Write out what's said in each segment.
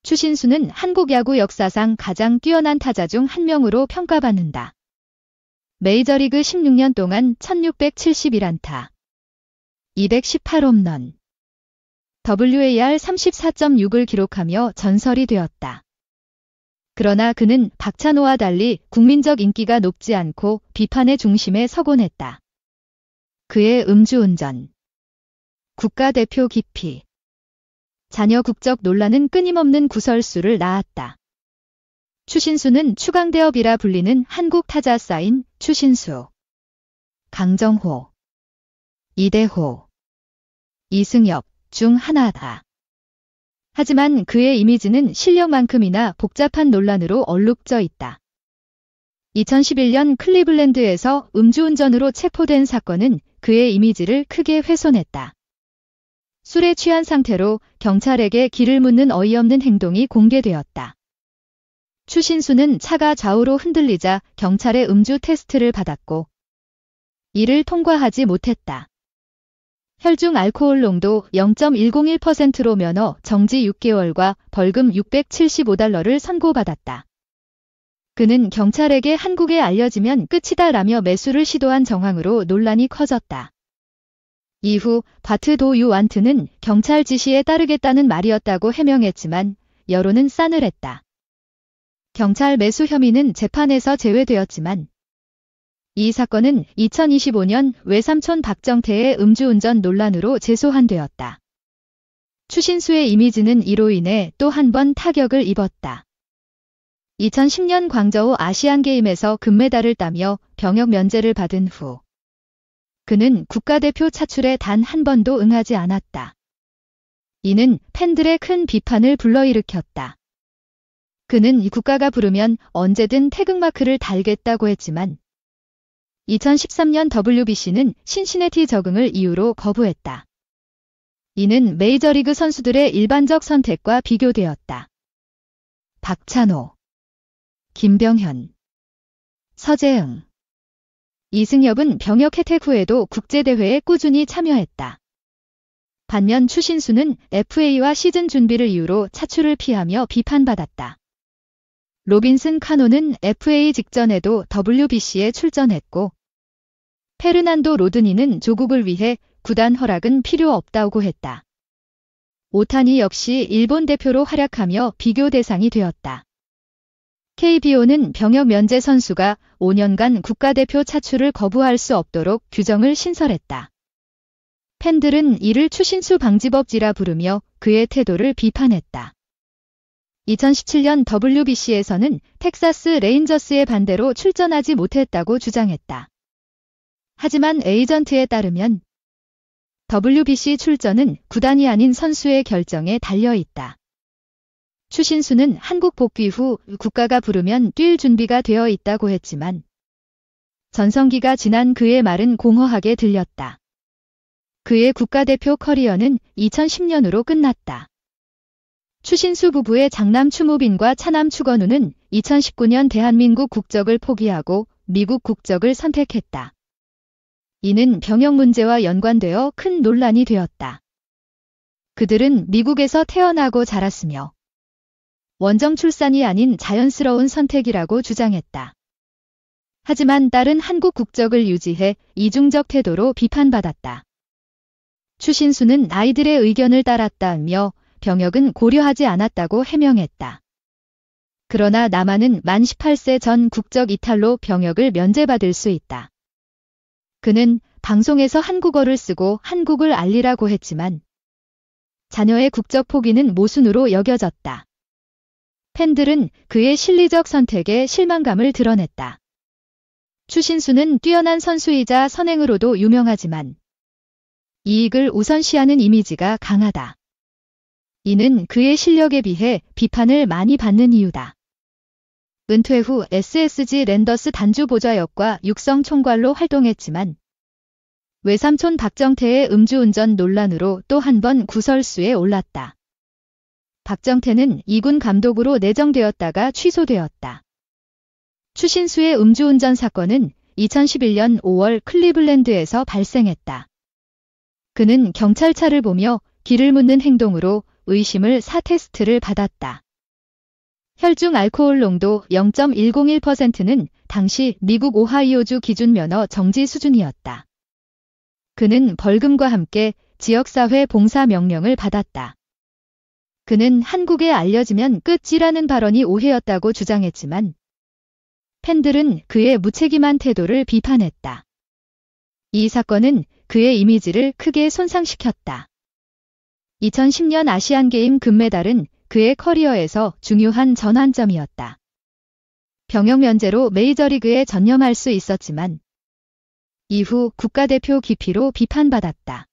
추신수는 한국 야구 역사상 가장 뛰어난 타자 중 한 명으로 평가받는다. 메이저리그 16년 동안 1671안타, 218홈런, WAR 34.6을 기록하며 전설이 되었다. 그러나 그는 박찬호와 달리 국민적 인기가 높지 않고 비판의 중심에 서곤 했다. 그의 음주운전, 국가대표 기피, 자녀 국적 논란은 끊임없는 구설수를 낳았다. 추신수는 추강대업이라 불리는 한국 타자 사인 추신수, 강정호, 이대호, 이승엽 중 하나다. 하지만 그의 이미지는 실력만큼이나 복잡한 논란으로 얼룩져 있다. 2011년 클리블랜드에서 음주운전으로 체포된 사건은 그의 이미지를 크게 훼손했다. 술에 취한 상태로 경찰에게 길을 묻는 어이없는 행동이 공개되었다. 추신수는 차가 좌우로 흔들리자 경찰의 음주 테스트를 받았고 이를 통과하지 못했다. 혈중 알코올 농도 0.101%로 면허 정지 6개월과 벌금 $675를 선고받았다. 그는 경찰에게 한국에 알려지면 끝이다라며 매수를 시도한 정황으로 논란이 커졌다. 이후 바트 도 유완트는 경찰 지시에 따르겠다는 말이었다고 해명했지만 여론은 싸늘했다. 경찰 매수 혐의는 재판에서 제외되었지만 이 사건은 2025년 외삼촌 박정태의 음주운전 논란으로 재소환되었다. 추신수의 이미지는 이로 인해 또 한 번 타격을 입었다. 2010년 광저우 아시안게임에서 금메달을 따며 병역 면제를 받은 후 그는 국가대표 차출에 단 한 번도 응하지 않았다. 이는 팬들의 큰 비판을 불러일으켰다. 그는 국가가 부르면 언제든 태극마크를 달겠다고 했지만 2013년 WBC는 신시내티 적응을 이유로 거부했다. 이는 메이저리그 선수들의 일반적 선택과 비교되었다. 박찬호, 김병현, 서재응, 이승엽은 병역 혜택 후에도 국제대회에 꾸준히 참여했다. 반면 추신수는 FA와 시즌 준비를 이유로 차출을 피하며 비판받았다. 로빈슨 카노는 FA 직전에도 WBC에 출전했고 페르난도 로드니는 조국을 위해 구단 허락은 필요 없다고 했다. 오타니 역시 일본 대표로 활약하며 비교 대상이 되었다. KBO는 병역 면제 선수가 5년간 국가대표 차출을 거부할 수 없도록 규정을 신설했다. 팬들은 이를 추신수 방지법지라 부르며 그의 태도를 비판했다. 2017년 WBC에서는 텍사스 레인저스의 반대로 출전하지 못했다고 주장했다. 하지만 에이전트에 따르면 WBC 출전은 구단이 아닌 선수의 결정에 달려있다. 추신수는 한국 복귀 후 국가가 부르면 뛸 준비가 되어 있다고 했지만 전성기가 지난 그의 말은 공허하게 들렸다. 그의 국가대표 커리어는 2010년으로 끝났다. 추신수 부부의 장남 추무빈과 차남 추건우는 2019년 대한민국 국적을 포기하고 미국 국적을 선택했다. 이는 병역 문제와 연관되어 큰 논란이 되었다. 그들은 미국에서 태어나고 자랐으며 원정 출산이 아닌 자연스러운 선택이라고 주장했다. 하지만 딸은 한국 국적을 유지해 이중적 태도로 비판받았다. 추신수는 아이들의 의견을 따랐다며 병역은 고려하지 않았다고 해명했다. 그러나 남한은 만 18세 전 국적 이탈로 병역을 면제받을 수 있다. 그는 방송에서 한국어를 쓰고 한국을 알리라고 했지만 자녀의 국적 포기는 모순으로 여겨졌다. 팬들은 그의 실리적 선택에 실망감을 드러냈다. 추신수는 뛰어난 선수이자 선행으로도 유명하지만 이익을 우선시하는 이미지가 강하다. 이는 그의 실력에 비해 비판을 많이 받는 이유다. 은퇴 후 SSG 랜더스 단주 보좌역과 육성 총괄로 활동했지만 외삼촌 박정태의 음주운전 논란으로 또 한 번 구설수에 올랐다. 박정태는 2군 감독으로 내정되었다가 취소되었다. 추신수의 음주운전 사건은 2011년 5월 클리블랜드에서 발생했다. 그는 경찰차를 보며 길을 묻는 행동으로 의심을 사 테스트를 받았다. 혈중 알코올 농도 0.101%는 당시 미국 오하이오주 기준 면허 정지 수준이었다. 그는 벌금과 함께 지역사회 봉사 명령을 받았다. 그는 한국에 알려지면 끝이라는 발언이 오해였다고 주장했지만 팬들은 그의 무책임한 태도를 비판했다. 이 사건은 그의 이미지를 크게 손상시켰다. 2010년 아시안게임 금메달은 그의 커리어에서 중요한 전환점이었다. 병역 면제로 메이저리그에 전념할 수 있었지만 이후 국가대표 기피로 비판받았다.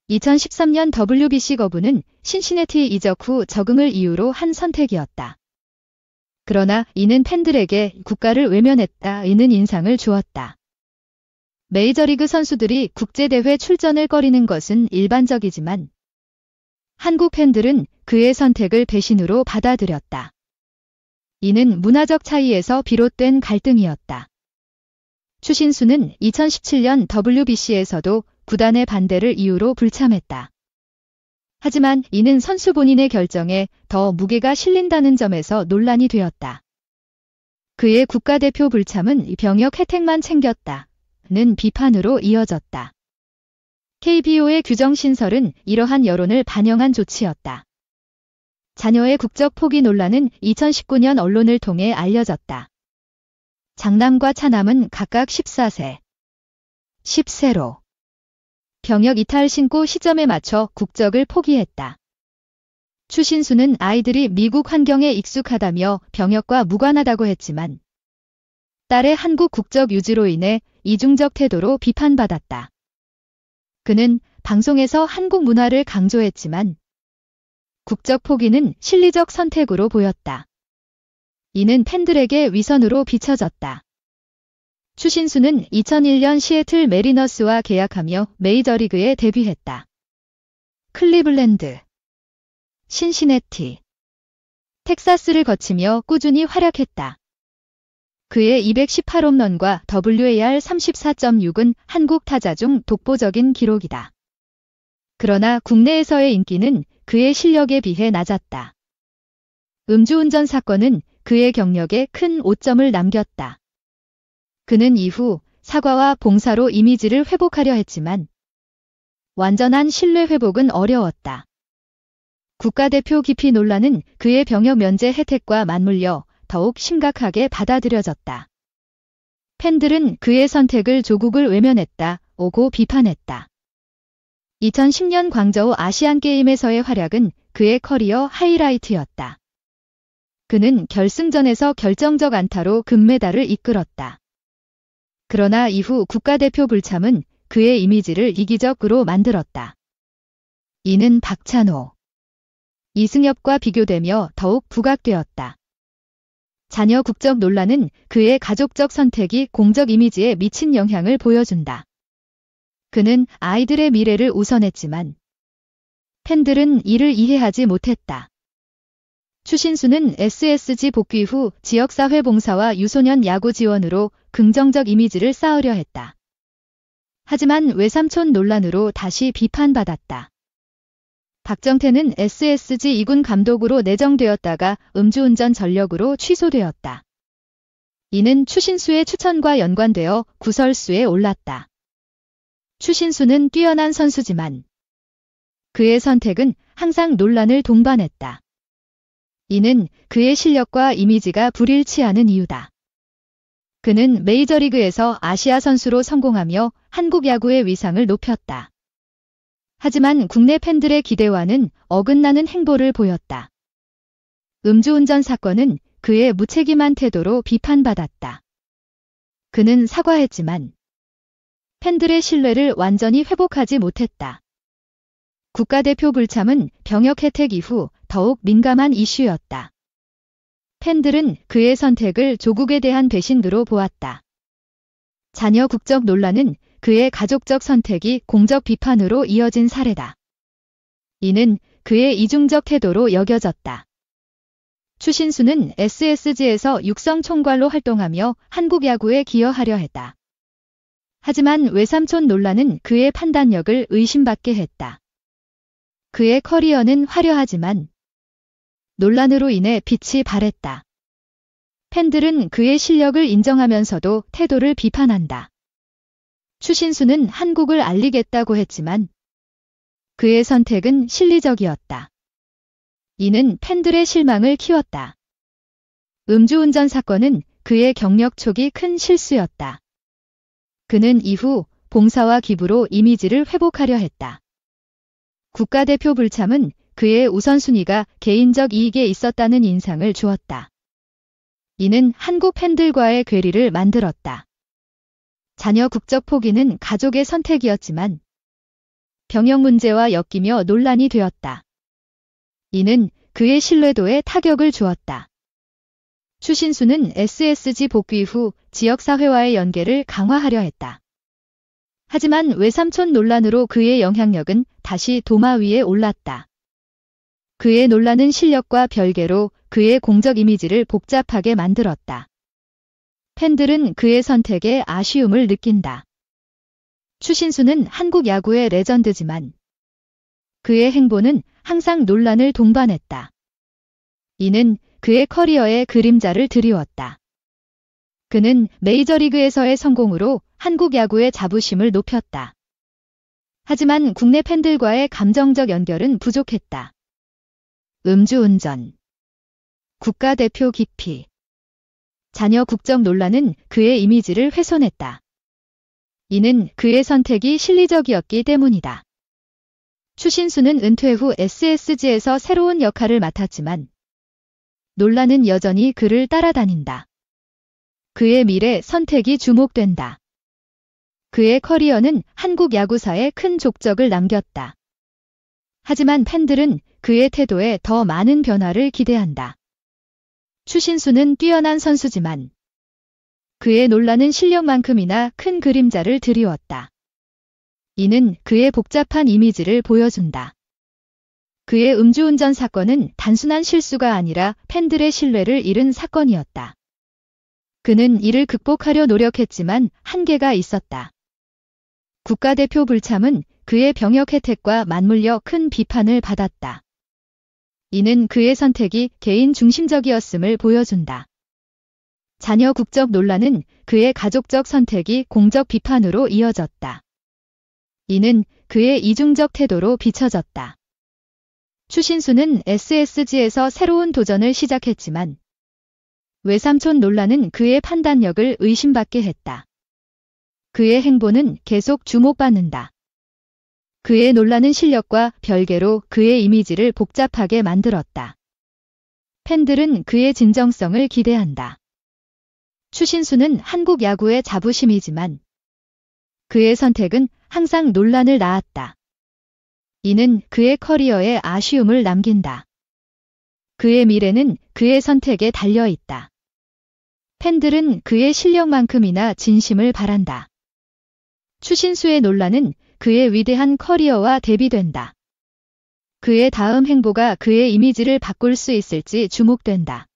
2013년 WBC 거부는 신시내티 이적 후 적응을 이유로 한 선택이었다. 그러나 이는 팬들에게 국가를 외면했다는 인상을 주었다. 메이저리그 선수들이 국제대회 출전을 꺼리는 것은 일반적이지만 한국 팬들은 그의 선택을 배신으로 받아들였다. 이는 문화적 차이에서 비롯된 갈등이었다. 추신수는 2017년 WBC에서도 구단의 반대를 이유로 불참했다. 하지만 이는 선수 본인의 결정에 더 무게가 실린다는 점에서 논란이 되었다. 그의 국가대표 불참은 병역 혜택만 챙겼다는 비판으로 이어졌다. KBO의 규정 신설은 이러한 여론을 반영한 조치였다. 자녀의 국적 포기 논란은 2019년 언론을 통해 알려졌다. 장남과 차남은 각각 14세, 10세로 병역 이탈 신고 시점에 맞춰 국적을 포기했다. 추신수는 아이들이 미국 환경에 익숙하다며 병역과 무관하다고 했지만 딸의 한국 국적 유지로 인해 이중적 태도로 비판받았다. 그는 방송에서 한국 문화를 강조했지만 국적 포기는 실리적 선택으로 보였다. 이는 팬들에게 위선으로 비춰졌다. 추신수는 2001년 시애틀 메리너스와 계약하며 메이저리그에 데뷔했다. 클리블랜드, 신시내티, 텍사스를 거치며 꾸준히 활약했다. 그의 218홈런과 WAR 34.6은 한국 타자 중 독보적인 기록이다. 그러나 국내에서의 인기는 그의 실력에 비해 낮았다. 음주운전 사건은 그의 경력에 큰 오점을 남겼다. 그는 이후 사과와 봉사로 이미지를 회복하려 했지만 완전한 신뢰 회복은 어려웠다. 국가대표 기피 논란은 그의 병역 면제 혜택과 맞물려 더욱 심각하게 받아들여졌다. 팬들은 그의 선택을 조국을 외면했다고 비판했다. 2010년 광저우 아시안게임에서의 활약은 그의 커리어 하이라이트였다. 그는 결승전에서 결정적 안타로 금메달을 이끌었다. 그러나 이후 국가대표 불참은 그의 이미지를 이기적으로 만들었다. 이는 박찬호, 이승엽과 비교되며 더욱 부각되었다. 자녀 국적 논란은 그의 가족적 선택이 공적 이미지에 미친 영향을 보여준다. 그는 아이들의 미래를 우선했지만 팬들은 이를 이해하지 못했다. 추신수는 SSG 복귀 후 지역사회 봉사와 유소년 야구 지원으로 긍정적 이미지를 쌓으려 했다. 하지만 외삼촌 논란으로 다시 비판받았다. 박정태는 SSG 2군 감독으로 내정되었다가 음주운전 전력으로 취소되었다. 이는 추신수의 추천과 연관되어 구설수에 올랐다. 추신수는 뛰어난 선수지만 그의 선택은 항상 논란을 동반했다. 이는 그의 실력과 이미지가 불일치하는 이유다. 그는 메이저리그에서 아시아 선수로 성공하며 한국 야구의 위상을 높였다. 하지만 국내 팬들의 기대와는 어긋나는 행보를 보였다. 음주운전 사건은 그의 무책임한 태도로 비판받았다. 그는 사과했지만 팬들의 신뢰를 완전히 회복하지 못했다. 국가대표 불참은 병역 혜택 이후 더욱 민감한 이슈였다. 팬들은 그의 선택을 조국에 대한 배신으로 보았다. 자녀 국적 논란은 그의 가족적 선택이 공적 비판으로 이어진 사례다. 이는 그의 이중적 태도로 여겨졌다. 추신수는 SSG에서 육성 총괄로 활동하며 한국 야구에 기여하려 했다. 하지만 외삼촌 논란은 그의 판단력을 의심받게 했다. 그의 커리어는 화려하지만 논란으로 인해 빛이 발했다. 팬들은 그의 실력을 인정하면서도 태도를 비판한다. 추신수는 한국을 알리겠다고 했지만 그의 선택은 실리적이었다. 이는 팬들의 실망을 키웠다. 음주운전 사건은 그의 경력 초기 큰 실수였다. 그는 이후 봉사와 기부로 이미지를 회복하려 했다. 국가대표 불참은 그의 우선순위가 개인적 이익에 있었다는 인상을 주었다. 이는 한국 팬들과의 괴리를 만들었다. 자녀 국적 포기는 가족의 선택이었지만 병역 문제와 엮이며 논란이 되었다. 이는 그의 신뢰도에 타격을 주었다. 추신수는 SSG 복귀 후 지역사회와의 연계를 강화하려 했다. 하지만 외삼촌 논란으로 그의 영향력은 다시 도마 위에 올랐다. 그의 논란은 실력과 별개로 그의 공적 이미지를 복잡하게 만들었다. 팬들은 그의 선택에 아쉬움을 느낀다. 추신수는 한국 야구의 레전드지만 그의 행보는 항상 논란을 동반했다. 이는 그의 커리어의 그림자를 드리웠다. 그는 메이저리그에서의 성공으로 한국 야구의 자부심을 높였다. 하지만 국내 팬들과의 감정적 연결은 부족했다. 음주운전, 국가대표 기피, 자녀 국적 논란은 그의 이미지를 훼손했다. 이는 그의 선택이 실리적이었기 때문이다. 추신수는 은퇴 후 SSG에서 새로운 역할을 맡았지만 논란은 여전히 그를 따라다닌다. 그의 미래 선택이 주목된다. 그의 커리어는 한국 야구사에 큰 족적을 남겼다. 하지만 팬들은 그의 태도에 더 많은 변화를 기대한다. 추신수는 뛰어난 선수지만 그의 논란은 실력만큼이나 큰 그림자를 드리웠다. 이는 그의 복잡한 이미지를 보여준다. 그의 음주운전 사건은 단순한 실수가 아니라 팬들의 신뢰를 잃은 사건이었다. 그는 이를 극복하려 노력했지만 한계가 있었다. 국가대표 불참은 그의 병역 혜택과 맞물려 큰 비판을 받았다. 이는 그의 선택이 개인 중심적이었음을 보여준다. 자녀 국적 논란은 그의 가족적 선택이 공적 비판으로 이어졌다. 이는 그의 이중적 태도로 비춰졌다. 추신수는 SSG에서 새로운 도전을 시작했지만 외삼촌 논란은 그의 판단력을 의심받게 했다. 그의 행보는 계속 주목받는다. 그의 논란은 실력과 별개로 그의 이미지를 복잡하게 만들었다. 팬들은 그의 진정성을 기대한다. 추신수는 한국 야구의 자부심이지만 그의 선택은 항상 논란을 낳았다. 이는 그의 커리어에 아쉬움을 남긴다. 그의 미래는 그의 선택에 달려 있다. 팬들은 그의 실력만큼이나 진심을 바란다. 추신수의 논란은 그의 위대한 커리어와 대비된다. 그의 다음 행보가 그의 이미지를 바꿀 수 있을지 주목된다.